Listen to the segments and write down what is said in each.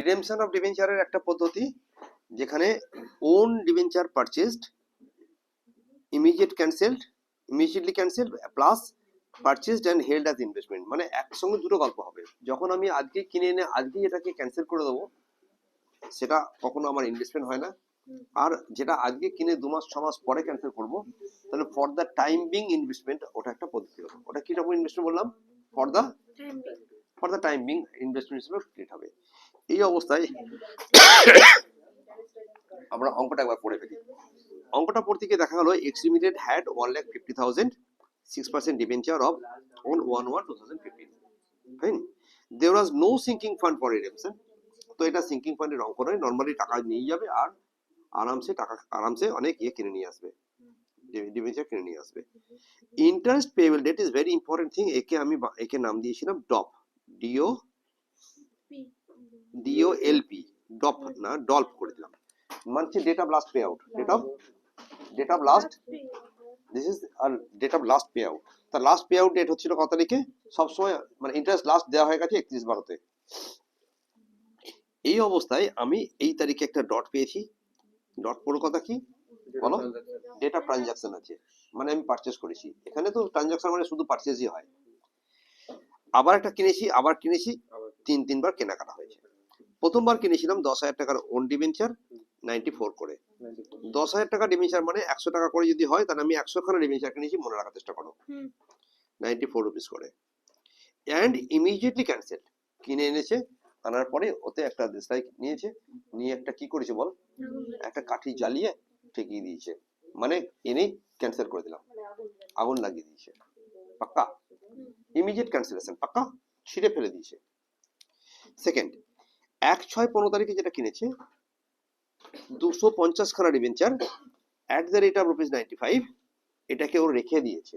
Redemption of ডিবেঞ্চারের একটা পদ্ধতি যেখানে own debenture purchased immediately cancelled plus purchased and held as investment, মানে একসঙ্গে দুটো গল্প হবে। যখন আমি আজকে কিনে এনে আজকেই এটাকে ক্যান্সেল করে দেবো, সেটা কখনো আমার ইনভেস্টমেন্ট হয় না। আর যেটা আজকে কিনে 2 মাস 6 মাস পরে ক্যান্সেল করবো, তাহলে for the time being investment, ওটা একটা পদ্ধতি হবে। ওটা কি রকম ইনভেস্টমেন্ট বললাম? For the time being investment হিসেবে ক্রিয়েট হবে। এই অবস্থায় আমরা অঙ্কটা একবার পড়ে ফেলি। অঙ্কটা পড়তে গিয়ে দেখা গেল X limited had 1,50,000 6% debenture of on 1/1/2015, fine. There was no sinking fund for redemption. তো এটা সিঙ্কিং ফান্ডের অঙ্ক নয়, নর্মালি টাকা নিয়ে যাবে আর আরামসে অনেক কিনে নিয়ে আসবে, ডিবেঞ্চার কিনে নিয়ে আসবে। Interest payable date is very important thing. একে নাম দিয়েছিলাম ডপ, ডিওএলপি, ডপ না ডলপ করে দিলাম, মানে date of last pay out, date of last, this is our date of last pay out. তার লাস্ট পে আউট ডেট হচ্ছিল কত তারিখে? সবসময় মানে ইন্টারেস্ট লাস্ট দেওয়া হয়ে গেছে 31/12-তে। এই অবস্থায় আমি এই তারিখে একটা ডট পেয়েছি। ডট পুরো কথা কি বলো? ডেট অফ ট্রানজাকশন আছে, মানে আমি পারচেজ করেছি। এখানে তো ট্রানজাকশন মানে শুধু পারচেজই হয়। আবার একটা কিনেছি, আবার কিনেছি, তিনবার কেনাকাটা হয়েছে। প্রথমবার কিনেছিলাম 10,000 টাকার ওন ডিবেঞ্চার 94 করে। 10,000 টাকা ডিবেঞ্চার মানে 100 টাকা করে যদি হয়, তাহলে আমি 100 খানা ডিবেঞ্চার কিনেছি, মনে রাখার চেষ্টা করো, 94 রুপিস করে। অ্যান্ড ইমিডিয়েটলি ক্যান্সেল, কিনে এনেছে, আনার পরে ওতে একটা দেশলাই নিয়েছে, নিয়ে একটা কি করেছে বল, একটা কাঠি জ্বালিয়ে ঠেকিয়ে দিয়েছে, মানে এনেই ক্যান্সেল করে দিলাম, আগুন লাগিয়ে দিয়েছে। পাক্কা ইমিডিয়েট ক্যান্সেলেশন, পাক্কা ছিঁড়ে ফেলে দিয়েছে। সেকেন্ড, 1/6/15 তারিখে যেটা কিনেছে 250 খানা debenture at the rate of ₹95, এটাকে ও রেখে দিয়েছে।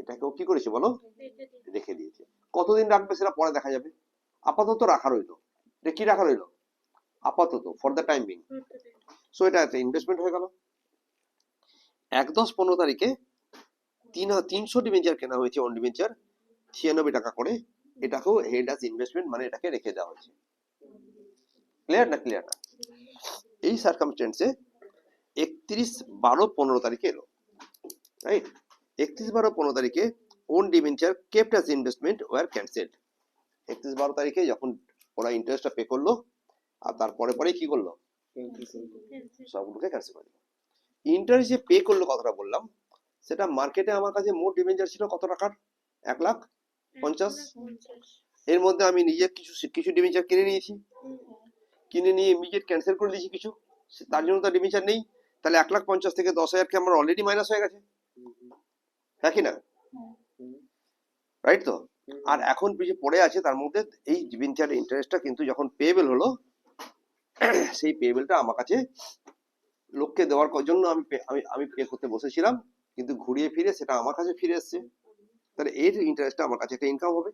এটাকে ও কি করেছে বলো? রেখে দিয়েছে। কতদিন রাখবে সেটা পরে দেখা যাবে, আপাতত রাখা রইলো। এটা কি রাখা রইলো? আপাতত, for the time being. So এটা একটা ইনভেস্টমেন্ট হয়ে গেল। 1/10/15 তারিখে 300 ডিবেঞ্চার কেনা হয়েছে, অন ডিবেঞ্চার 96 টাকা করে। এটাকেও হেড অ্যাজ ইনভেস্টমেন্ট, মানে এটাকে রেখে দেওয়া হয়েছে। ক্লিয়ার না? ক্লিয়ার না? এই সার্কামস্টেন্সে 31/12/15 তারিখে এলো, রাইট? 31/12/15 তারিখে own debenture kept as investment were cancelled. 31/12 তারিখে যখন ওরা ইন্টারেস্টটা পে করলো, আর তারপরে পরে কি করলো, সবগুলোকে ক্যান্সেল করে দিল। ইন্টারেস্ট যে পে করলো কথাটা বললাম, সেটা মার্কেটে আমার কাছে মোট ডিবেঞ্চার ছিল কত টাকার? 1,50,000। এর মধ্যে আমি নিজে কিছু ডিবেঞ্চার কিনে নিয়েছি, কিনে নিয়ে ইমিডিয়েট ক্যান্সেল করে দিয়েছি কিছু, তার জন্য তার ডিবেঞ্চার নেই। তাহলে 1,50,000 থেকে 10,000 আমার অলরেডি মাইনাস হয়ে গেছে, হ্যাঁ কি না? রাইট তো? আর এখন যে পড়ে আছে তার মধ্যে এই ডিবেঞ্চারের ইন্টারেস্টটা কিন্তু যখন পেয়েবল হলো, সেই পেয়েবলটা আমার কাছে লোককে দেওয়ার জন্য আমি পে করতে বসেছিলাম, কিন্তু ঘুরিয়ে ফিরে সেটা আমার কাছে ফিরে এসছে। তাহলে এর ইন্টারেস্টটা আমার কাছে একটা ইনকাম হবে।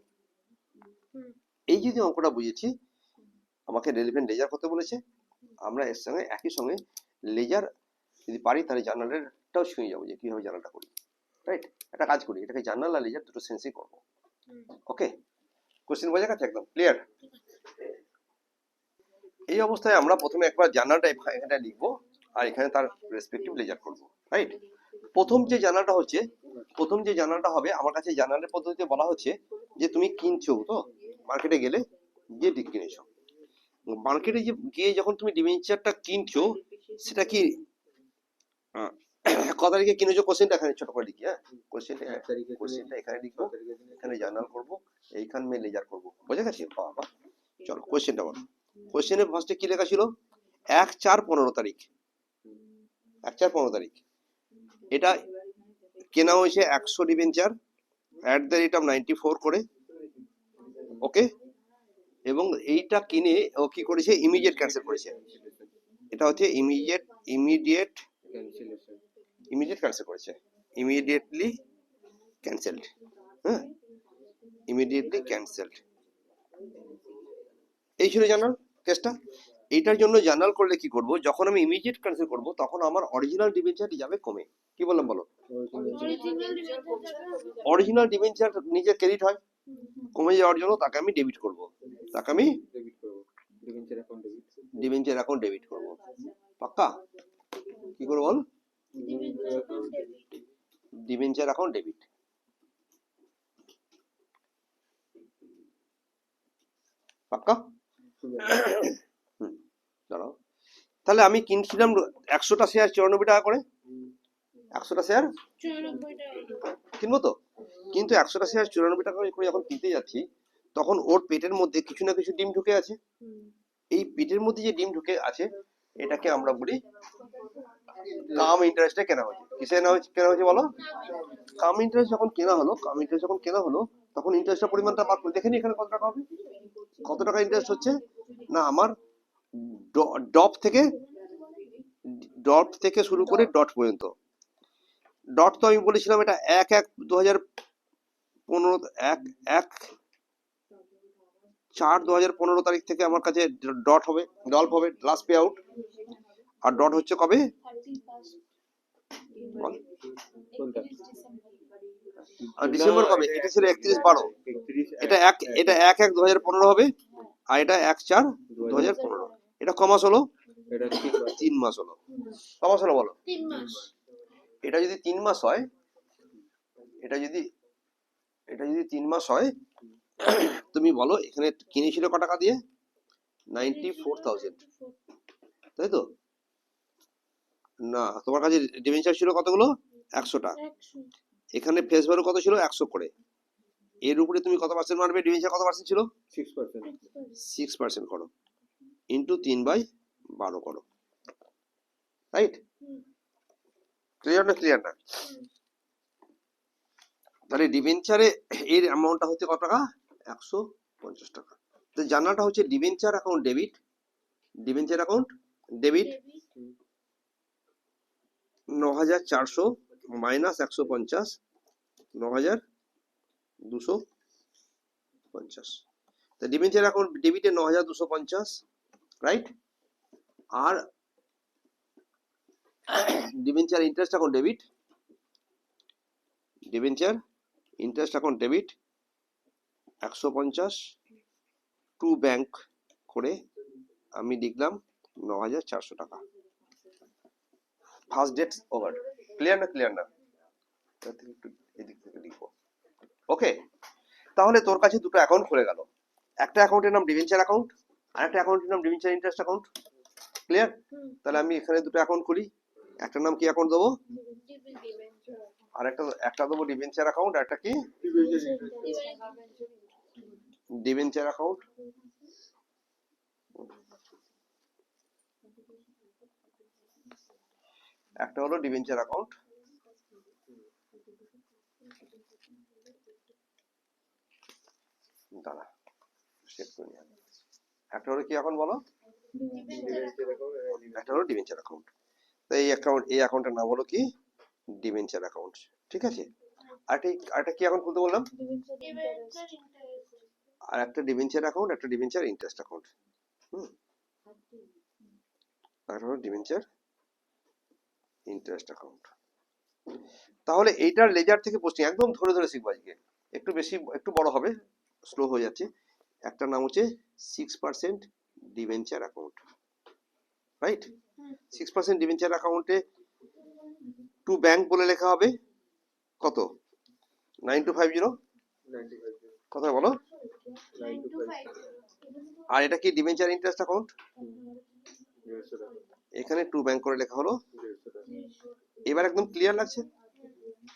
এই যে অঙ্কটা বুঝেছি, আমাকে রেলিভেন্ট লেজার করতে বলেছে। আমরা এর সঙ্গে একই সঙ্গে লেজার যদি পারি তাহলে জার্নালেরটাও ছুঁয়ে যাবো, যে কিভাবে জার্নালটা করি। রাইট? একটা কাজ করি, এটাকে জার্নাল আর লেজার দুটো সেন্সই করবো। ওকে, কোশ্চেন বোঝা গেছে? একদম ক্লিয়ার? এই অবস্থায় আমরা প্রথমে একবার জার্নালটা এখানে লিখবো, আর এখানে তার রেসপেক্টিভ লেজার করবো, রাইট? প্রথম যে জার্নালটা হবে, আমার কাছে জার্নালের পদ্ধতিতে বলা হচ্ছে যে তুমি কিনছো তো, মার্কেটে গেলে গিয়ে কিনেছো, মার্কেটে গিয়ে যখন তুমি ডিবেঞ্চারটা কিনছো, সেটা কি কত তারিখে কিনেছো, কোশ্চেনটা এখানে ছোট করে লিখি। হ্যাঁ, কোশ্চেনটা এখানে লিখবো, এখানে জার্নাল করবো, এইখানে আমি লেজার করবো। বোঝা গেছে? বাবা, চলো কোশ্চেনটা বলো। কোশ্চেনে ফার্স্টে কি লেখা ছিল? 1/4/15 তারিখ, 1/4/15 তারিখ এটা কেনা হয়েছে 100 debenture at the rate of 94 করে। ওকে, এবং এইটা কিনে ও কি করেছে? ইমিডিয়েট ক্যান্সেল করেছে। এটা হচ্ছে ইমিডিয়েট ক্যান্সেল করেছে, ইমিডিয়েটলি ক্যান্সেলড। হ্যাঁ, ইমিডিয়েটলি ক্যান্সেলড। এই ছিল জার্নাল কেসটা। এইটার জন্য জার্নাল করলে কি করব, যখন আমি ইমিডিয়েট ক্যান্সেল করব তখন আমার অরিজিনাল ডিবেঞ্চার যাবে কমে। কি বললাম বলো? অরিজিনাল ডিবেঞ্চার নিজে ক্রেডিট হয়, কমে যাওয়ার জন্য তাকে আমি ডেবিট করব, ডিবেঞ্চার অ্যাকাউন্ট ডেবিট করবো, পাক্কা? কি করবো বল? ডিবেঞ্চার অ্যাকাউন্ট ডেবিট, পাক্কা? দাঁড়াও, তাহলে আমি কিনছিলাম 100টা শেয়ার 94 টাকা করে, 100টা শেয়ার কিনবো তো, কিন্তু 100টা শেয়ার 94 টাকা করে যখন কিনতে যাচ্ছি তখন ওর পেটের মধ্যে কিছু না কিছু ডিম ঢুকে আছে। এই পেটের মধ্যে যে ডিম ঢুকে আছে এটাকে আমরা বলি কাম ইন্টারেস্টে কেনা হয়েছে। কিসে কেনা হয়েছে বলো? কাম ইন্টারেস্ট যখন কেনা হলো তখন ইন্টারেস্টের পরিমাণটা বার করে দেখেনি এখানে কত টাকা হবে, কত টাকা ইন্টারেস্ট হচ্ছে না আমার ডট থেকে শুরু করে ডট পর্যন্ত। ডট তো আমি বলেছিলাম এটা 1/1/2015 তারিখ থেকে আমার কাছে ডট হবে, ডল্প হবে, লাস্ট পে আউট। আর ডট হচ্ছে কবে? ডিসেম্বর কবে? এটা ছিল 31/12। এটা 1/1/2015 হবে, আর এটা 1/4/2015। এটা ক মাস হলো? 3 মাস হলো। ক মাস হলো বলো? 3 মাস। এটা যদি 3 মাস হয়, তুমি বলো এখানে কিনেছিল ক টাকা দিয়ে? 94,000, তাই তো? না, তোমার কাছে ডিবেঞ্চার ছিল কতগুলো? 100টা। এখানে ফেস ভ্যালু কত ছিল? 100 করে। এর উপরে তুমি কত পার্সেন্ট মারবে? ডিবেঞ্চার কত পার্সেন্ট ছিল? 6% করো, ইন্টু 3/12 করো, রাইট? ক্লিয়ার না? তাহলে ডিবেঞ্চারে এর অ্যামাউন্টটা হচ্ছে কত টাকা? 150 টাকা। তো জানাটা হচ্ছে ডিবেঞ্চার অ্যাকাউন্ট ডেবিট, 9,400 মাইনাস 150, 9,250। তো ডিবেঞ্চার অ্যাকাউন্ট ডেবিটে 9,250, রাইট? আর debenture interest account debit 150 to bank করে আমি লিখলাম 9,400 টাকা। First date over. ক্লিয়ার না? এদিক থেকে লিখবো, ওকে? তাহলে তোর কাছে দুটো অ্যাকাউন্ট খুলে গেল, একটা অ্যাকাউন্টের নাম ডিবেঞ্চার অ্যাকাউন্ট, আর একটা অ্যাকাউন্টের নাম ডিবেঞ্চার ইন্টারেস্ট অ্যাকাউন্ট। ক্লিয়ার? তাহলে আমি এখানে দুটো অ্যাকাউন্ট খুলি, একটা নাম কি অ্যাকাউন্ট দেবো? আর একটা দেবো ডিবেঞ্চার অ্যাকাউন্ট, আর একটা কি? Debenture account. একটা হলো ডিবেঞ্চার অ্যাকাউন্ট, দাঁড়া সেট করে নিই। একটা হলো কি অ্যাকাউন্ট বলো? একটা হলো ডিবেঞ্চার অ্যাকাউন্ট। তো এই অ্যাকাউন্টের নাম হলো কি? ডিবেঞ্চার অ্যাকাউন্ট, ঠিক আছে? আরেকটা কি অ্যাকাউন্ট খুলতে বললাম? আর একটা ডিবেঞ্চার অ্যাকাউন্ট, একটা ডিবেঞ্চার ইন্টারেস্ট অ্যাকাউন্ট। আর হলো ডিবেঞ্চার ইন্টারেস্ট অ্যাকাউন্ট। তাহলে এইটার লেজার থেকে পোস্টিং একদম ধরে শিখবো আজকে, একটু বড় হবে, স্লো হয়ে যাচ্ছে। একটা নাম হচ্ছে 6% ডিবেঞ্চার অ্যাকাউন্ট, রাইট? 6% ডিবেঞ্চার অ্যাকাউন্টে টু ব্যাংক বলে লেখা হবে কত? 9250, কথা বলো। আর এটা কি ডিবেঞ্চার ইন্টারেস্ট অ্যাকাউন্ট? এখানে টু ব্যাংক করে লেখা হলো। এবার একদম ক্লিয়ার লাগছে?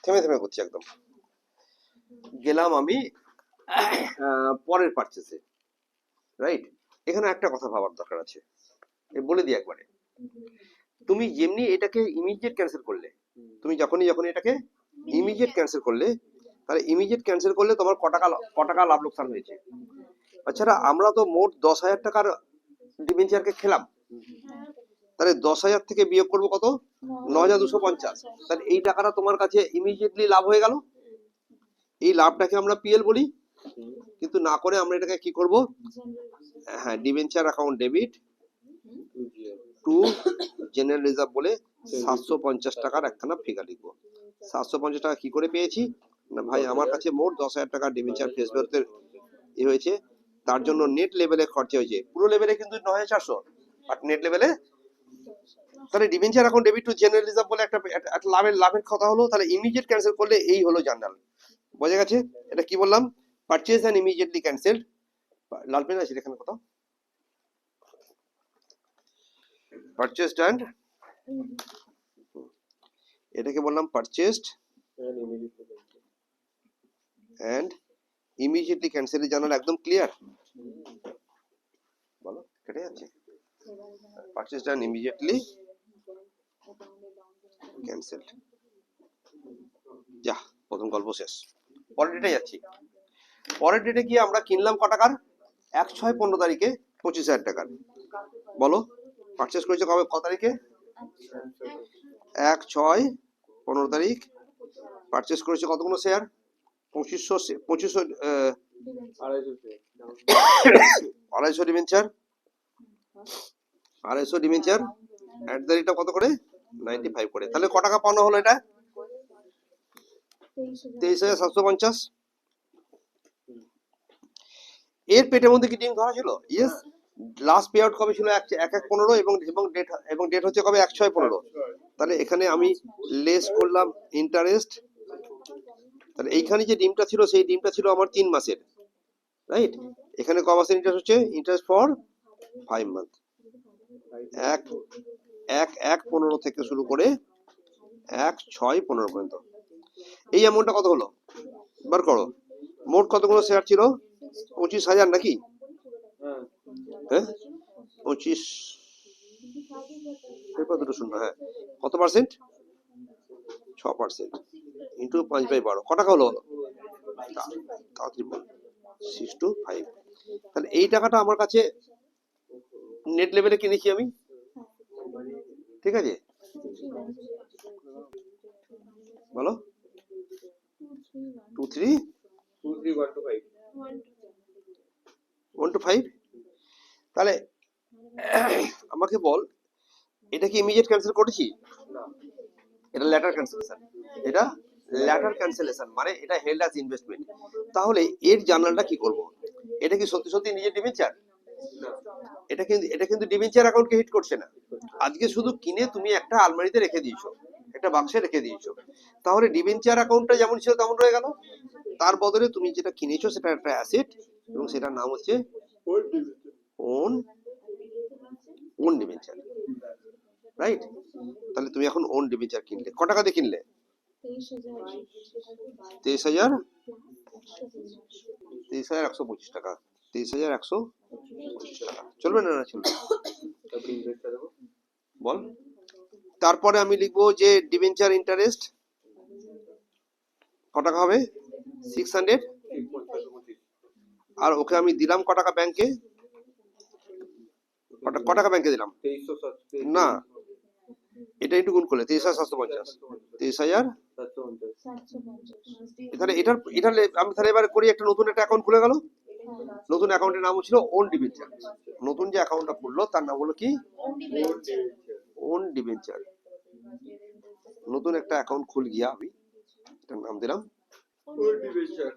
থেমে করছি একদম। গেলাম আমি পরের পারচেসে, রাইট? এখানে একটা কথা ভাবার দরকার আছে, বলে দিই একবারে। তুমি যেমনি এটাকে ইমিডিয়েট ক্যান্সেল করলে, তুমি যখনই এটাকে ইমিডিয়েট ক্যান্সেল করলে, তাহলে ইমিডিয়েট ক্যান্সেল করলে তোমার ক টাকা লাভ লোকসান হয়েছে। আচ্ছা, আমরা তো মোট 10,000 টাকার ডিবেঞ্চারকে খেলাম, তাহলে 10,000 থেকে বিয়োগ করবো কত? 9,250। তাহলে এই টাকাটা তোমার কাছে ইমিডিয়েটলি লাভ হয়ে গেল। এই লাভটাকে আমরা পিএল বলি, কিন্তু না করে আমরা এটাকে কি করব? হ্যাঁ, debenture account debit two general reserve বলে 750 টাকার একখানা ফিগার লিখবো। 750 টাকা কি করে পেয়েছি? না ভাই, আমার কাছে মোট 10,000 টাকা ডিবেঞ্চার ফেস ভ্যালুতে হয়েছে, তার জন্য নেট লেভেলে খরচা হয়েছে, পুরো লেভেলে কিন্তু 9,400, আর নেট লেভেলে। তাহলে ডিবেঞ্চার এখন ডেবিট টু জেনারেল রিজার্ভ বলে একটা লাভের কথা হলো। তাহলে ইমিডিয়েট ক্যান্সেল করলে এই হলো জার্নাল, বোঝা গেছে? এটা কি বললাম? Purchase and immediately cancelled. লাল পেন আছে এখানে কোথাও? পারচেজড অ্যান্ড, এটাকে বললাম purchased and immediately cancel journal, একদম ক্লিয়ার? বলো, কেটে যাচ্ছে? Purchased and immediately cancelled. যা, প্রথম গল্প শেষ। পরের ডেটে যাচ্ছি। পরের ডেটে গিয়ে আমরা কিনলাম ক টাকার? 1/6/15 তারিখে 25,000 টাকার। বলো, পারচেজ করেছে কবে, ক তারিখে? 1/6/15 তারিখ। পারচেজ করেছে কতগুলো share? 2500 250 debenture. 250 debenture at the rate কত করে? 95 করে। তাহলে ক টাকা পাওনা হলো এটা? 23,750। এর পেটের মধ্যে কি ডিম ধরা ছিল? ইয়েস। লাস্ট পে আউট কবে ছিল? 1/1/15 এবং ডেট হচ্ছে কবে? 1/6/15। তাহলে এখানে আমি লেস করলাম ইন্টারেস্ট। তাহলে এইখানে যে ডিমটা ছিল সেই ডিমটা ছিল আমার 3 মাসের, রাইট? এখানে ক মাসের ইন্টারেস্ট হচ্ছে? Interest for 5 month. 1/1/15 থেকে শুরু করে 1/6/15 পর্যন্ত। এই অ্যামাউন্টটা কত হলো? বার করো। মোট কতগুলো শেয়ার ছিল? 25,000 নাকি? হ্যাঁ, 25 দুটো শূন্য। হ্যাঁ, কত পার্সেন্ট? 6% ইন্টু 5/12 ক টাকা হলো? 6 to 5। তাহলে এই টাকাটা আমার কাছে নেট লেভেলে কিনেছি আমি, ঠিক আছে? বলো, 2 3 1 to 5। তাহলে আমাকে বল, এটা কি ইমিডিয়েট ক্যান্সেল করেছি? এটা ল্যাটার ক্যান্সেলেশন। এটা ল্যাটার ক্যান্সেলেশন মানে এটা হেল্ড অ্যাজ ইনভেস্টমেন্ট। তাহলে এর জার্নালটা কি করব? এটা কি সত্যি সত্যি নিজের ডিবেঞ্চার? এটা কিন্তু ডিবেঞ্চার অ্যাকাউন্টকে হিট করছে না। আজকে শুধু কিনে তুমি একটা আলমারিতে রেখে দিয়েছো, একটা বাক্সে রেখে দিয়েছো, তাহলে ডিবেঞ্চার অ্যাকাউন্টটা যেমন ছিল তেমন রয়ে গেল। তার বদলে তুমি যেটা কিনেছো সেটা একটা অ্যাসেট এবং সেটার নাম হচ্ছে ওন ডিবেঞ্চার, রাইট? তাহলে তুমি এখন ওন ডিবেঞ্চার কিনলে, ক টাকা দিয়ে কিনলে? 23,125 টাকা। 23,125 টাকা। চলবে না? না চলবে? বল। তারপরে আমি লিখবো যে ডিবেঞ্চার ইন্টারেস্ট ক টাকা হবে? 600। আর ওকে আমি দিলাম ক টাকা ব্যাংকে? ক টাকা ব্যাংকে দিলাম? না, এটা একটু গুণ করলে 23,750। 23,000। তাহলে এটা আমি তাহলে এবার করি, একটা নতুন একটা অ্যাকাউন্ট খুলে গেল। নতুন অ্যাকাউন্টের নাম ছিল ওন ডিবেঞ্চার। নতুন যে অ্যাকাউন্টটা খুললো তার নাম হলো কি? Own debenture. নতুন একটা অ্যাকাউন্ট খুল গিয়া আমি এটার নাম দিলাম ওন ডিবেঞ্চার।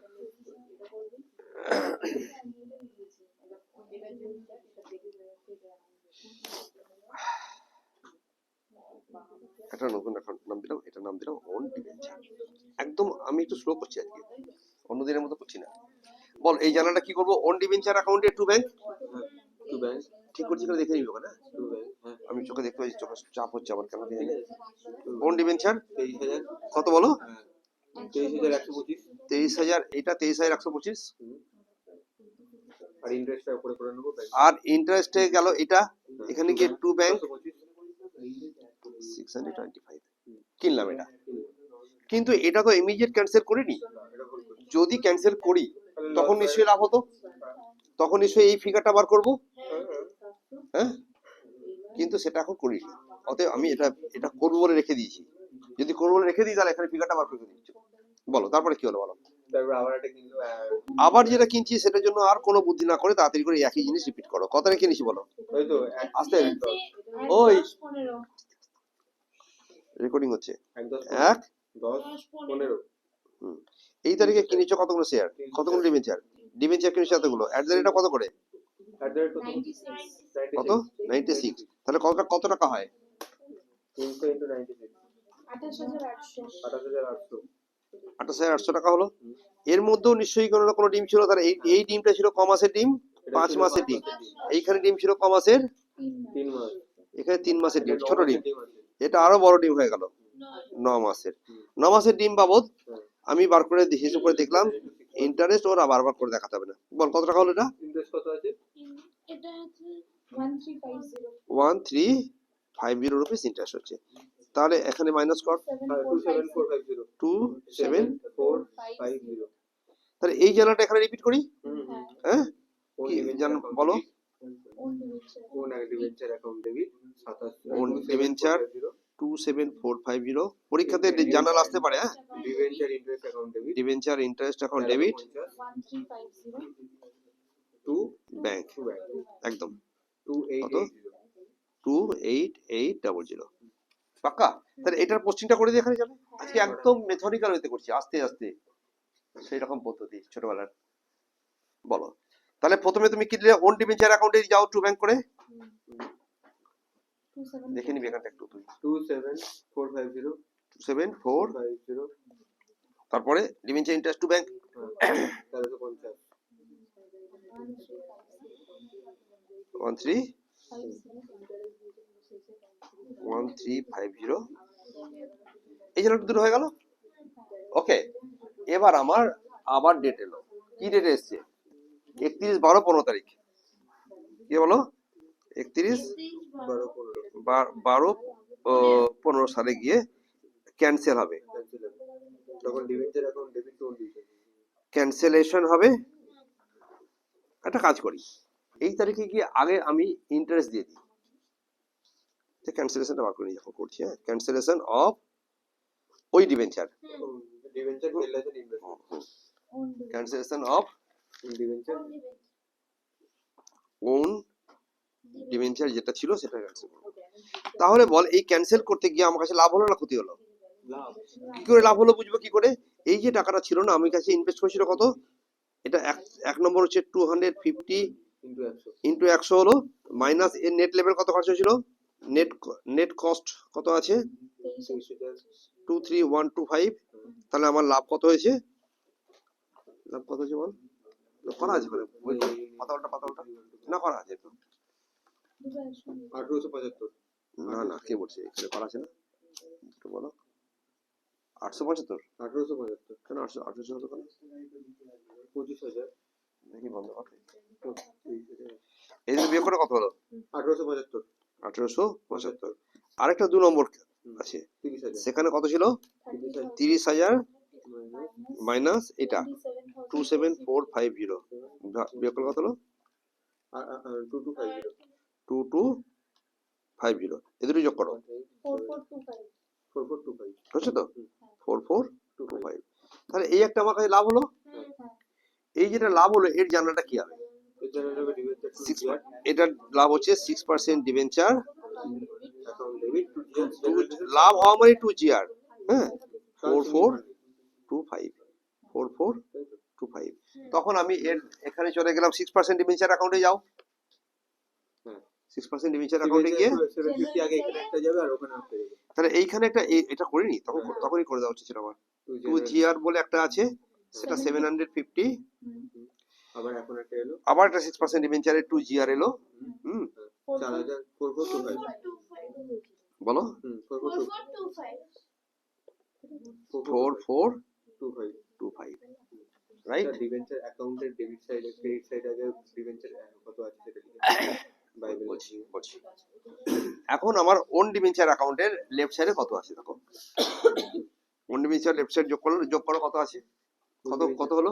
একটা নতুন অ্যাকাউন্ট নাম দিলাম, এটার নাম দিলাম ওন ডিবেঞ্চার। একদম আমি একটু স্লো করছি আজকে, অন্যদিনের মতো করছি না। বল, এই জানাটা কি করবো? ওন ডিবেঞ্চার অ্যাকাউন্টে টু ব্যাংক ঠিক করছি কিনা দেখে নিবো না? আমি চোখে দেখতে পাচ্ছি, চোখে চাপ হচ্ছে আমার, কেন দেখে নিই। ওন ডিবেঞ্চার কত বলো? 23,000। এটা 23,125। আর ইন্টারেস্টে গেল এটা, এখানে গিয়ে টু ব্যাংক 625 কিনলাম এটা। কিন্তু এটা তো ইমিডিয়েট ক্যান্সেল করিনি। যদি ক্যান্সেল করি তখন নিশ্চয়ই লাভ হতো, তখন নিশ্চয়ই এই ফিগারটা বার করবো, হ্যাঁ? কিন্তু সেটা এখন করিনি। অতএব আমি এটা করবো বলে রেখে দিয়েছি। যদি করবো বলে রেখে দিই তাহলে এখানে ফিগারটা বার করে দিচ্ছি। বলো তারপরে কি হলো? বলো। আবার যেটা কিনছি সেটার জন্য আর কোনো বুদ্ধি না করে তাড়াতাড়ি করে একই জিনিস রিপিট করো। কত রেখে কিনেছি বলো? আস্তে। ওই রেকর্ডিং হচ্ছে 1 10 15 এই তারিখে কিনেছো কতগুলো শেয়ার, কতগুলো ডিবেঞ্চার, ডিবেঞ্চার কিনেছো এতগুলো, অ্যাট দ্য রেট কত করে, কত 96, তাহলে কত টাকা হয়, 28,800 টাকা হলো। এর মধ্যেও নিশ্চয়ই কোনো না কোনো ডিম ছিল, তাহলে এই ডিমটা ছিল ক মাসের ডিম, 5 মাসের ডিম, এইখানে ডিম ছিল ক মাসের, 3 মাস, এখানে 3 মাসের ডিম, ছোট ডিম, এটা আরো বড় ডিম হয়ে গেল 9 মাসের। 9 মাসের ডিম বাবদ আমি বার করে হিসেব করে দেখলাম, ইন্টারেস্ট ওরা বারবার করে দেখাতে হবে না। বল কত টাকা হলো এটা, ইন্টারেস্ট কত আছে, এটা হচ্ছে 1350 1350 রুপিস ইন্টারেস্ট হচ্ছে। তাহলে এখানে মাইনাস কর, 27450, 27450। তাহলে এই জায়গাটা এখানে রিপিট করি, হ্যাঁ কি জান বলো, কোন ডিবেঞ্চার অ্যাকাউন্ট ডেবিট কোন ডিবেঞ্চার 27450, পরীক্ষাতে জার্নাল আসতে পারে, হ্যাঁ debenture interest account debit, debenture interest account debit 1350 to bank, bank একদম 2880, 28800 পাক্কা। তাহলে এটার পোস্টিংটা করে দিয়ে এখানে যাবে, আজকে একদম মেথডিক্যাল হইতে করছি, আস্তে আস্তে সেই রকম পদ্ধতি ছোটবেলার। বলো তাহলে প্রথমে তুমি কি দিলে, ওন ডিবেঞ্চার অ্যাকাউন্টে যাও টু ব্যাংক করে, দেখে নিবি এখানটা একটু তুই, 27450, 274, তারপরে ডিবেঞ্চার ইন্টারেস্ট টু ব্যাংক 1350, 1350, এই জন্য দুটো হয়ে গেল। ওকে, এবার আমার আবার ডেট এলো, কি ডেট এসছে, 31/12/15 তারিখ, কি বলো 31/12/15 সালে গিয়ে ক্যান্সেল হবে, তখন ডিবেঞ্চার অ্যাকাউন্ট ডেবিট কোন দিবে, ক্যান্সেলেশন হবে। একটা কাজ করি, এই তারিখে গিয়ে আগে আমি ইন্টারেস্ট দিয়ে দিই, ক্যান্সেলেশনটা বার করে নিই যখন করছি, হ্যাঁ ক্যান্সেলেশন অফ ওই ডিবেঞ্চার, ডিবেঞ্চার কেলাইছে invest, cancellation of debenture own debenture যেটা ছিল সেটা ক্যান্সেল করব। তাহলে বল এই ক্যান্সেল করতে গিয়ে আমার কাছে লাভ হলো না ক্ষতি হলো, লাভ, কি করে লাভ হলো বুঝবো কি করে, এই যে টাকাটা ছিল না আমার কাছে ইনভেস্ট করেছিল কত, এটা এক নম্বর হচ্ছে 250 ইন্টু 100 হলো, মাইনাস এর নেট লেভেল কত খরচ হয়েছিল, নেট কস্ট কত আছে 23125, তাহলে আমার লাভ কত হয়েছে, লাভ কত হয়েছে বল, করা আছে মানে পাতা না করা আছে একটু, 1875, না কে বলছে এখানে করা আছে না, একটু বলো 875, 1875, কেন 800 কেন, 25000, দেখি বন্ধ ওকে, এই যে বিয়োগ করে কত হলো 1875, 1875, আরেকটা 2 নম্বর আছে 30000, সেখানে কত ছিল 30,000 মাইনাস এটা 27450, বিয়োগ করে কত হলো 2250, 2250, এই দুটো যোগ করো 4425 হচ্ছে তো 4425, তাহলে এই একটা আমার কাছে লাভ হলো। এই যেটা লাভ হলো এর জানাটা কি হবে, এটার লাভ হচ্ছে 6% ডিবেঞ্চার অ্যাকাউন্ট ডেবিট লাভ হওয়া মানে 2GR, হ্যাঁ 4425, তখন আমি এর এখানে চলে গেলাম 6% ডিবেঞ্চার অ্যাকাউন্টে যাও, 6% ডিবেঞ্চার অ্যাকাউন্টে গিয়ে আগে এখানে একটা যাবে আর ওখানে একটা যাবে, তাহলে এইখানে একটা এটা করিনি তখনই করে দেওয়া উচিত ছিল আমার, 2GR বলে একটা আছে সেটা 750, আবার এখন একটা এলো, আবার একটা 6% ডিবেঞ্চারে 2GR এলো, 4425, বলো 4425, রাইট, ডিবেঞ্চার অ্যাকাউন্টের ডেবিট সাইডে ক্রেডিট সাইডে আগে ডিবেঞ্চার কত আছে সেটা লিখে বাইবেল বলছি এখন আমার ওন ডিবেঞ্চার অ্যাকাউন্টের লেফট সাইডে কত আছে দেখো, ওন ডিবেঞ্চার লেফট সাইড যোগ করো কত আছে, কত হলো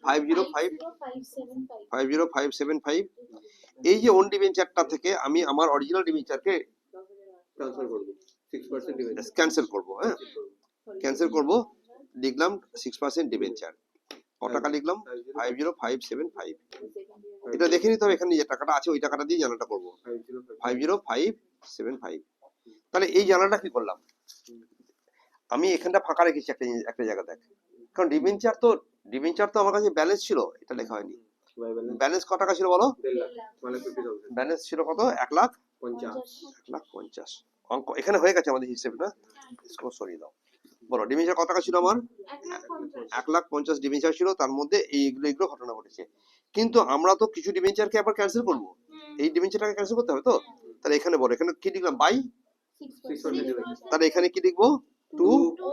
50575, এই যে ওন ডিবেঞ্চারটা থেকে আমি আমার অরিজিনাল ডিবেঞ্চারকে ট্রান্সফার করব 6% ডিবেঞ্চার ক্যান্সেল করব, হ্যাঁ ক্যান্সেল করব, লিখলাম 6% ডিবেঞ্চার, কত টাকা লিখলাম 50575, এটা দেখে নিতে হবে এখানে যে টাকাটা আছে ওই টাকাটা দিয়ে জানাটা করব 50575, তাহলে এই জানাটা কি করলাম, আমি এখানটা ফাঁকা রেখেছি একটা জায়গা দেখ, কারণ ডিবেঞ্চার তো আমার কাছে ব্যালেন্স ছিল, এটা লেখা হয়নি। বাই ব্যালেন্স ব্যালেন্স কত টাকা ছিল বলো? 1.5 লাখ মানে 50,000 ব্যালেন্স ছিল কত? 1,50,000। 1,50,000 অঙ্ক এখানে হয়ে গেছে আমাদের হিসেব না, স্কোর সরিয়ে দাও। বলো ডিবেঞ্চার কত টাকা ছিল আমার? 1,50,000 ডিবেঞ্চার ছিল, তার মধ্যে এইগুলো ঘটনা ঘটেছে। কিন্তু আমরা তো কিছু ডিবেঞ্চারকে আবার ক্যান্সেল করব, এই ডিবেঞ্চারটাকে ক্যান্সেল করতে হবে তো। তাহলে এখানে বলো, এখানে কি লিখলাম? বাই। 600 ডিবেঞ্চার তাহলে এখানে কি লিখবো? টু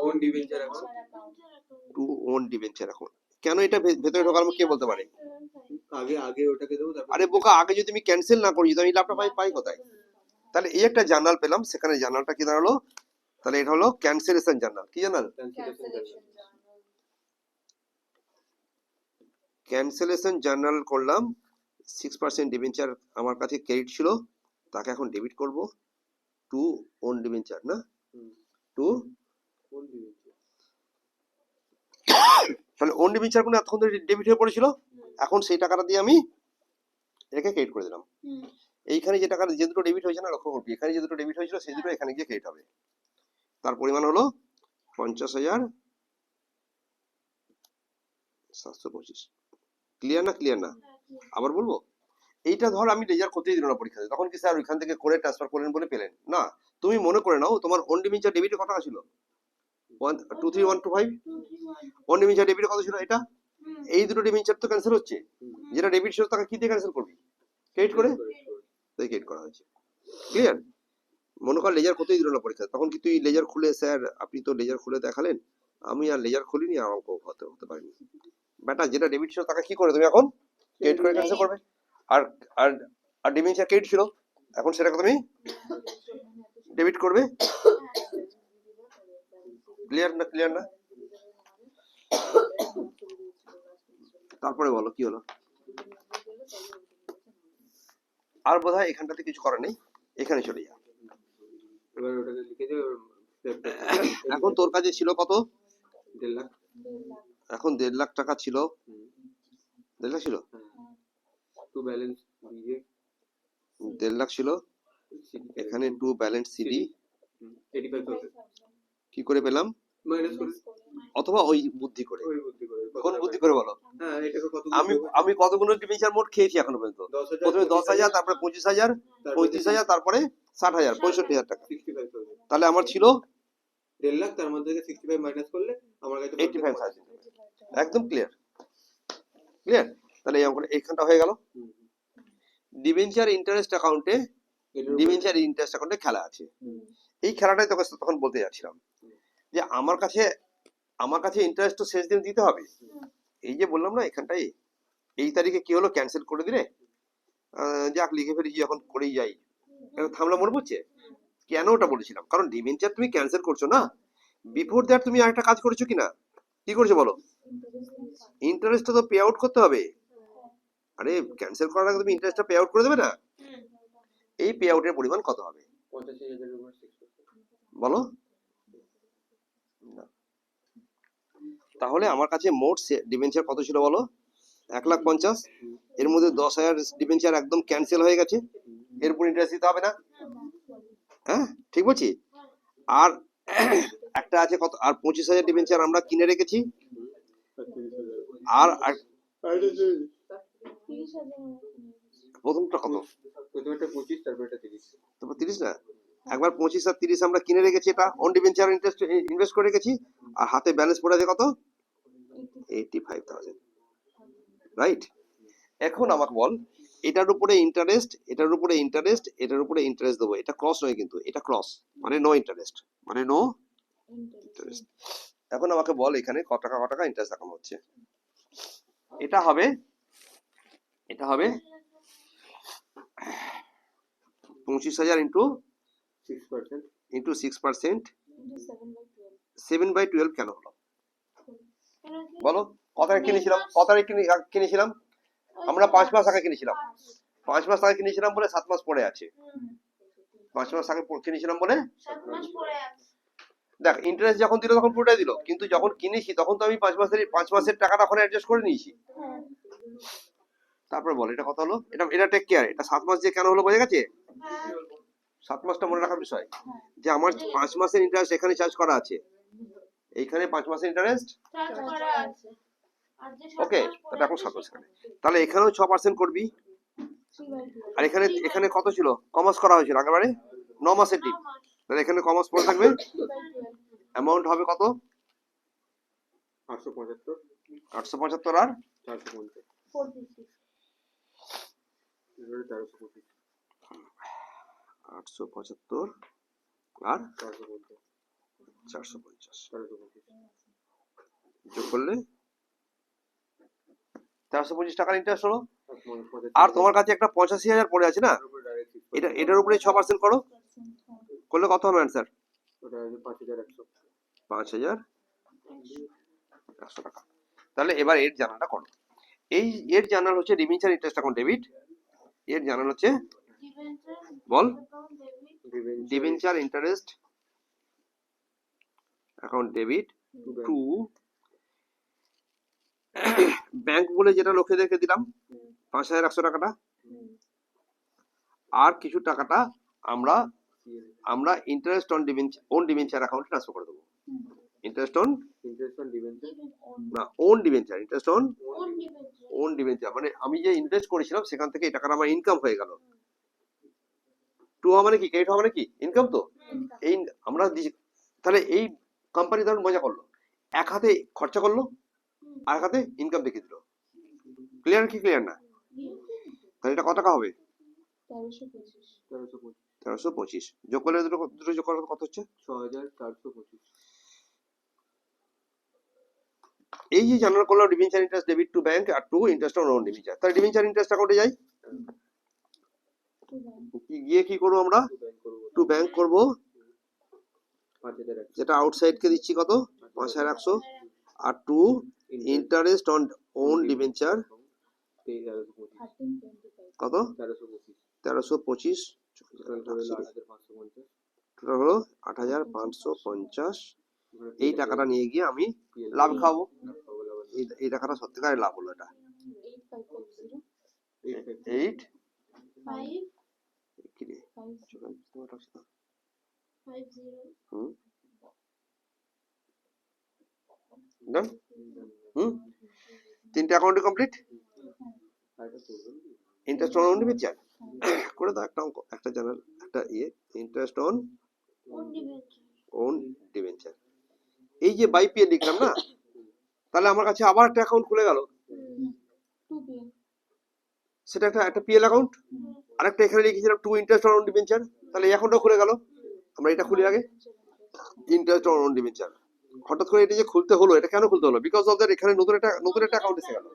ওন ডিবেঞ্চার এখন টু ওন ডিবেঞ্চার। এখন কেন এটা ভেতরে ঢোকালাম কে বলতে পারে? আগে ওটাকে দেবো তারপর আরে বোকা, আগে যদি আমি ক্যান্সেল না করি তাহলে লাভটা পাই কোথায়? তাহলে এই একটা জার্নাল পেলাম, সেখানে জার্নালটা কি দাঁড়ালো? তাহলে এটা হলো ক্যান্সেলেশন জার্নাল। কি জার্নাল? ক্যান্সেলেশন জার্নাল করলাম। 6% ডিবেঞ্চার আমার কাছে ক্রেডিট ছিল, তাকে এখন ডেবিট করব টু ওন ডিবেঞ্চার, না টু। কোন ডিবেঞ্চার তাহলে ওন ডিবেঞ্চার কোনো এতক্ষণ ধরে ডেবিট হয়ে পড়েছিল, এখন সেই টাকাটা দিয়ে আমি এটাকে ক্রেডিট করে দিলাম। এইখানে যে টাকাটা যে দুটো ডেবিট হয়েছে না, লক্ষ্য করবি এখানে যে দুটো ডেবিট হয়েছিল সেই দুটো এখানে গিয়ে ক্রেডিট হবে। তার পরিমাণ হলো 50,725। ক্লিয়ার না? ক্লিয়ার না? আবার বলবো, এইটা ধর আমি লেজার করতেই দিল না পরীক্ষাতে, তখন কি স্যার ওইখান থেকে করে ট্রান্সফার করলেন বলে পেলেন না? তুমি মনে করে নাও তোমার ওন ডিবেঞ্চার ডেবিটে কত টাকা ছিল? 123,125। ওন ডিবেঞ্চার ডেবিটে কত ছিল? এটা এই দুটো ডিবেঞ্চার তো ক্যান্সেল হচ্ছে, যেটা ডেবিট ছিল তাকে কি দিয়ে ক্যান্সেল করবি? ক্রেডিট করে। তাই ক্রেডিট করা হয়েছে। ক্লিয়ার? মনে কর লেজার করতেই দিল না পরীক্ষা, তখন কি তুই লেজার খুলে স্যার আপনি তো লেজার খুলে দেখালেন, আমি আর লেজার খুলিনি, আর অঙ্ক হতে পারিনি। বেটা যেটা ডেবিট ছিল তাকে কি করে তুমি এখন ক্রেডিট করে ক্যান্সেল করবে। আর আর আর ডিবেঞ্চার ক্রেডিট ছিল, এখন সেটাকে তুমি ডেবিট করবে। ক্লিয়ার না? ক্লিয়ার না? তারপরে বলো কি হলো? আর বোধহয় এখানটাতে কিছু করার নেই, এখানে চলে যা। এবার ওটাকে লিখে দিও এখন তোর কাছে ছিল কত? 1.5 লাখ এখন 1.5 লাখ টাকা ছিল। 1.5 লাখ ছিল, টু ব্যালেন্স দিয়ে 1.5 লাখ ছিল এখানে, টু ব্যালেন্স সিডি 85,000 কি করে পেলাম? মাইনাস করে অথবা ওই বুদ্ধি করে। ওই বুদ্ধি করে কোন বুদ্ধি করে বলো? হ্যাঁ এটাকে কত আমি কতগুলো ডিবেঞ্চার মোট খেয়েছি এখনো পর্যন্ত? 10,000 প্রথমে 10,000, তারপরে 25,000, 35,000, তারপরে 60,000, 65,000 টাকা। 65,000 তাহলে আমার ছিল 1.5 লাখ, তার মধ্যে থেকে 65 মাইনাস করলে আমার কাছে 85,000। একদম ক্লিয়ার? ক্লিয়ার? তাহলে এই অঙ্কটা এখানটা হয়ে গেল। ডিবেঞ্চার ইন্টারেস্ট অ্যাকাউন্টে, ডিবেঞ্চার ইন্টারেস্ট অ্যাকাউন্টে খেলা আছে। এই খেলাটাই তোকে তখন বলতে যাচ্ছিলাম যে আমার কাছে ইন্টারেস্ট তো শেষ দিন দিতে হবে। এই যে বললাম না এখানটাই, এই তারিখে কি হলো ক্যান্সেল করে দিলে, যাক লিখে ফেলেছি এখন করেই যাই, এটা থামলা মনে পড়ছে কেন ওটা বলেছিলাম? কারণ ডিবেঞ্চার তুমি ক্যান্সেল করছো না, বিফোর দ্যাট তুমি আরেকটা কাজ করেছো কিনা? কি করেছো বলো? ইন্টারেস্টটা তো পে আউট করতে হবে। আরে ক্যান্সেল করার আগে তুমি ইন্টারেস্টটা পে আউট করে দেবে না? এই পে আউটের পরিমাণ কত হবে 85,000 এর উপর 6% বলো? না। তাহলে আমার কাছে মোট ডিবেঞ্চার কত ছিল বলো? 1,50,000। এর মধ্যে 10,000 ডিবেঞ্চার একদম ক্যান্সেল হয়ে গেছে, এর উপর ইন্টারেস্ট দিতে হবে না? হ্যাঁ ঠিক বলছি? আর একটা আছে কত, আর 25,000 ডিবেঞ্চার আমরা কিনে রেখেছি, আর প্রথমটা কত? প্রথমে একটা 25 তারপর একটা 30 তারপর 30 না, একবার 25 আর 30 আমরা কিনে রেখেছি, এটা অন ডিবেঞ্চার ইনভেস্ট করে রেখেছি, আর হাতে ব্যালেন্স পড়ে আছে কত? 85,000। রাইট? এখন আমাকে বল এটার উপরে ইন্টারেস্ট, এটার উপরে ইন্টারেস্ট, এটার উপরে ইন্টারেস্ট দেবো, এটা ক্রস নয় কিন্তু, এটা ক্রস মানে নো ইন্টারেস্ট, মানে নো ইন্টারেস্ট। এখন আমাকে বল এখানে কত টাকা ইন্টারেস্ট দেখানো হচ্ছে? এটা হবে 25,000 ইন্টু 6% 7/12 কেন হলো বলো? কত টাকা কিনেছিলাম? আমরা 5 মাস আগে কিনেছিলাম, 5 মাস আগে কিনেছিলাম বলে 7 মাস পরে আছে। 5 মাস আগে কিনেছিলাম বলে 7 মাস পরে আছে। দেখ ইন্টারেস্ট যখন দিল তখন পুরোটাই দিল, কিন্তু যখন কিনেছি তখন তো আমি 5 মাসের টাকাটা ওখানে অ্যাডজাস্ট করে নিয়েছি। তারপর বল এটা কত হলো? এটা টেক কেয়ার, এটা 7 মাস যে কেন হলো বোঝা গেছে? 7 মাসটা মনে রাখার বিষয় যে আমার 5 মাসের ইন্টারেস্ট এখানে চার্জ করা আছে, এইখানে 5% ইন্টারেস্ট, চার্জ করা আছে আর যে ওকে, তাহলে এখন 7 সেখানে, তাহলে এখানেও 6% করবি, 3/12 আর এখানে এখানে কত ছিল, কমার্স করা হয়েছিল আগেরবারে 9 মাসের ডিপ, তাহলে এখানে কমার্স পড়ে থাকবে, 3/12 অ্যামাউন্ট হবে কত, 875 875 আর 450 450 এবারে 1325 875 আর 450 450 1325 যোগ করলে 425 টাকার ইন্টারেস্ট হলো। আর তোমার কাছে একটা 85,000 পড়ে আছে না, এটা এটার উপরে 6% করো, করলে কত হবে অ্যান্সার, ওটা আছে 5100 5,100 টাকা। তাহলে এবার এর জার্নালটা করো। এই এর জার্নাল হচ্ছে ডিবেঞ্চার ইন্টারেস্ট অ্যাকাউন্ট ডেবিট, এর জার্নাল হচ্ছে বল debenture interest account debit to bank বলে যেটা লোকেদেরকে দিলাম 5,100 টাকাটা, আর কিছু টাকাটা আমরা আমরা ইন্টারেস্ট অন ডিবেঞ্চার অ্যাকাউন্টে ট্রান্সফার করে দেবো। ইন্টারেস্ট অন ডিবেঞ্চার না own debenture, interest on own debenture own debenture, মানে আমি যে ইনভেস্ট করেছিলাম সেখান থেকে এই টাকাটা আমার ইনকাম হয়ে গেল। টু হওয়া মানে কি, ক্রেডিট হওয়া মানে কি, ইনকাম। তো এই আমরা তাহলে এই কোম্পানি ধরুন মজা করলো, এক হাতে খরচা করলো আর এক হাতে ইনকাম দেখিয়ে দিল, ক্লিয়ার কি ক্লিয়ার না, তাহলে এটা কত টাকা হবে, 1325 1325 যোগ করলে দুটো দুটো যোগ করলে কত হচ্ছে, 6425 এই যে জার্নাল করলো debenture interest debit to bank আর to interest on own debenture, তাহলে ডিবেঞ্চার ইন্টারেস্ট অ্যাকাউন্টে যাই, to bank গিয়ে কি করবো আমরা, টু ব্যাংক করবো, 5100 যেটা আউটসাইড কে দিচ্ছি কত 5,100, আর to interest on own debenture 1325 কত 1325 1325, টোটাল হলো 8,550। এই টাকাটা নিয়ে গিয়ে আমি লাভ খাবো, এই টাকাটা সত্যিকারের লাভ হলো, এটা 8550 8 5 কি রে 50 হুম ডান, তিনটে অ্যাকাউন্টে complete, interest on own debenture করে দাও, একটা অঙ্ক, একটা জার্নাল, একটা interest on own debenture own debenture, এই যে বাই পিএ লিখলাম না, তাহলে আমার কাছে আবার একটা অ্যাকাউন্ট খুলে গেল, 2 pm সেটা একটা পিএল অ্যাকাউন্ট, আরেকটা এখানে লিখেছিলাম টু ইন্টারেস্ট অন ডিবেঞ্চার, তাহলে এই অ্যাকাউন্টটা খুলে গেল। আমরা এটা খুলি আগে, ইন্টারেস্ট অন ডিবেঞ্চার, হঠাৎ করে এটা যে খুলতে হলো, এটা কেন খুলতে হলো, বিকজ অফ দ্যাট এখানে নতুন একটা অ্যাকাউন্ট এসে গেল,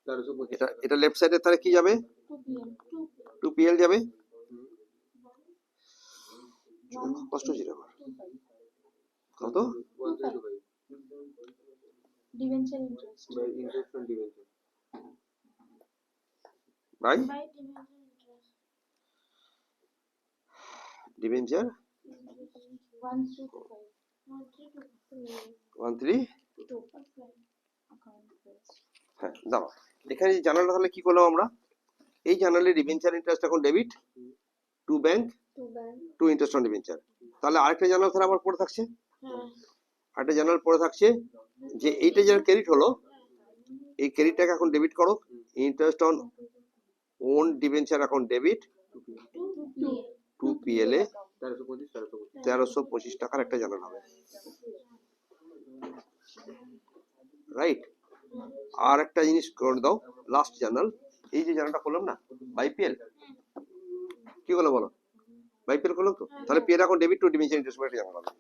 1325 এটা লেফট সাইডে, তাহলে কি যাবে 2 pm টু পিএল যাবে, কষ্ট হচ্ছে আমার, কত 1325 debenture interest by interest on debenture ভাই by debenture interest debenture 1325 13, 2 account first হ্যাঁ দাঁড়াও, এখানে যে জার্নালটা তাহলে কি করলাম আমরা, এই জার্নালে debenture interest account debit to bank to bank to interest on debenture, তাহলে আরেকটা জার্নাল তাহলে আমার পড়ে থাকছে, হ্যাঁ আরেকটা জার্নাল পড়ে থাকছে যে এইটা যারা ক্রেডিট হলো, এই ক্রেডিটটাকে এখন ডেবিট করো, interest on own debenture account debit 2 to PL A 1325 1325 টাকার একটা জার্নাল হবে, রাইট। আর একটা জিনিস করে দাও, লাস্ট জার্নাল, এই যে জার্নালটা করলাম না বাইপিএল, কি করলো বলো, বাইপিএল করলাম তো, তাহলে পিএল এখন ডেবিট টু ডিবেঞ্চার ইন্টারেস্ট একটা জার্নাল হবে,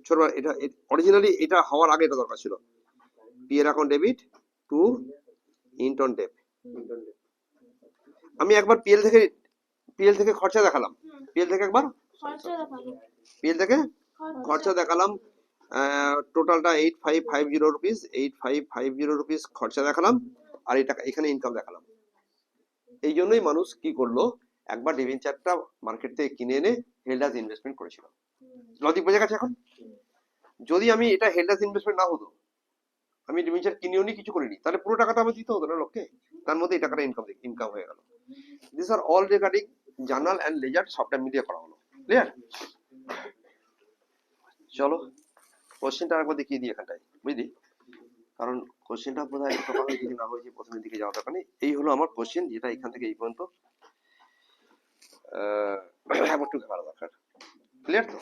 ছোট এটা অরিজিনালি এটা হওয়ার আগে এটা দরকার ছিল, পিএল এখন ডেবিট টু ইন্টন ডেপ, আমি একবার পিএল থেকে খরচা দেখালাম, পিএল থেকে একবার খরচা দেখালো পিএল থেকে খরচা দেখালাম, টোটালটা 8550 রুপিস, 8550 রুপিস খরচা দেখালাম, আর এটা এখানে ইনকাম দেখালাম। এই জন্যই মানুষ কি করলো, একবার ডিবেঞ্চারটা মার্কেট থেকে কিনে এনে হেল্ডার্স ইনভেস্টমেন্ট করেছিল, লজিক বোঝা গেছে এখন। যদি আমি এটা হেল্ডার্স ইনভেস্টমেন্ট না হতো, আমি ডিবেঞ্চার কিনেও নি কিছু করিনি, তাহলে পুরো টাকাটা আমার দিতে হতো না লোককে, তার মধ্যে এই টাকাটা ইনকাম হয়ে গেল। This are all regarding journal and ledger সবটা মিলিয়ে করা হলো, ক্লিয়ার। চলো কোশ্চেনটা আরেকবার দেখিয়ে দিই এখানটায়, বুঝলি? কারণ কোশ্চেনটা বোধহয় টোকা হয়ে যদি না হয়েছে প্রথমের দিকে যাওয়া দরকার নেই। এই হলো আমার কোশ্চেন, যেটা এখান থেকে এই পর্যন্ত একটু ভালো দরকার। ক্লিয়ার তো?